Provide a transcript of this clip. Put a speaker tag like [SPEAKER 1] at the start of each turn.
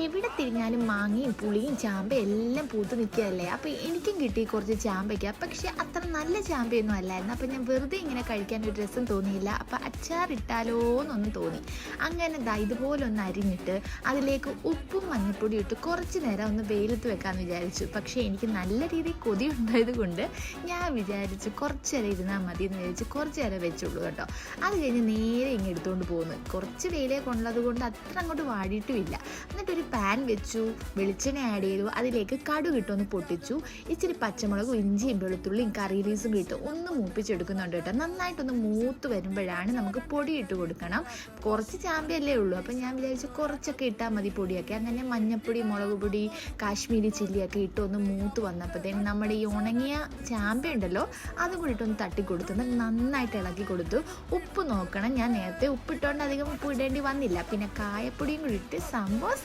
[SPEAKER 1] എവിടെ തിരിഞ്ഞാലും മാങ്ങയും പുളിയും ചാമ്പയും എല്ലാം പൂത്ത് നിൽക്കുകയല്ലേ. അപ്പോൾ എനിക്കും കിട്ടി കുറച്ച് ചാമ്പയ്ക്ക. പക്ഷെ അത്ര നല്ല ചാമ്പയൊന്നും അല്ലായിരുന്നു. അപ്പോൾ ഞാൻ വെറുതെ ഇങ്ങനെ കഴിക്കാൻ ഒരു രസം തോന്നിയില്ല. അപ്പോൾ അച്ചാറിട്ടാലോ എന്നൊന്ന് തോന്നി. അങ്ങനെ ഇതുപോലെ ഒന്ന് അരിഞ്ഞിട്ട് അതിലേക്ക് ഉപ്പും മഞ്ഞൾപ്പൊടി ഇട്ട് കുറച്ച് നേരം ഒന്ന് വെയിലത്ത് വെക്കാമെന്ന് വിചാരിച്ചു. പക്ഷേ എനിക്ക് നല്ല രീതിയിൽ കൊതി ഉണ്ടായത് കൊണ്ട് ഞാൻ വിചാരിച്ചു കുറച്ച് നേരം ഇരുന്നാൽ മതി എന്ന് വിചാരിച്ച് കുറച്ച് നേരം വെച്ചുള്ളൂ കേട്ടോ. അത് കഴിഞ്ഞ് നേരെ ഇങ്ങനെ എടുത്തുകൊണ്ട് പോകുന്നു. കുറച്ച് വെയിലേ കൊണ്ടത് കൊണ്ട് അത്ര അങ്ങോട്ട് വാടിയിട്ടുമില്ല. എന്നിട്ടൊരു പാൻ വെച്ചു, വെളിച്ചെണ്ണ ആഡ് ചെയ്തു, അതിലേക്ക് കടുക് ഇട്ടൊന്ന് പൊട്ടിച്ചു, ഇച്ചിരി പച്ചമുളകും ഇഞ്ചിയും വെളുത്തുള്ളിയും കറി ലീസും ഇട്ട് ഒന്ന് മൂപ്പിച്ചെടുക്കുന്നുണ്ട് കേട്ടോ. നന്നായിട്ടൊന്ന് മൂത്ത് വരുമ്പോഴാണ് നമുക്ക് പൊടി ഇട്ട് കൊടുക്കണം. കുറച്ച് ചാമ്പയല്ലേ ഉള്ളൂ, അപ്പം ഞാൻ വിചാരിച്ചു കുറച്ചൊക്കെ ഇട്ടാൽ മതി പൊടിയൊക്കെ. അങ്ങനെ മഞ്ഞൾപ്പൊടി, മുളക് പൊടി, കാശ്മീരി ചില്ലിയൊക്കെ ഇട്ട് ഒന്ന് മൂത്ത് വന്നപ്പോഴത്തേനും നമ്മുടെ ഈ ഉണങ്ങിയ ചാമ്പ ഉണ്ടല്ലോ അതും കൂടി ഇട്ടൊന്ന് തട്ടിക്കൊടുത്ത് നന്നായിട്ട് ഇളക്കി കൊടുത്തു. ഉപ്പ് നോക്കണം, ഞാൻ നേരത്തെ ഉപ്പിട്ടുകൊണ്ട് അധികം ഉപ്പ് ഇടേണ്ടി വന്നില്ല. പിന്നെ കായപ്പൊടിയും കൂടി ഇട്ട് സംഭവം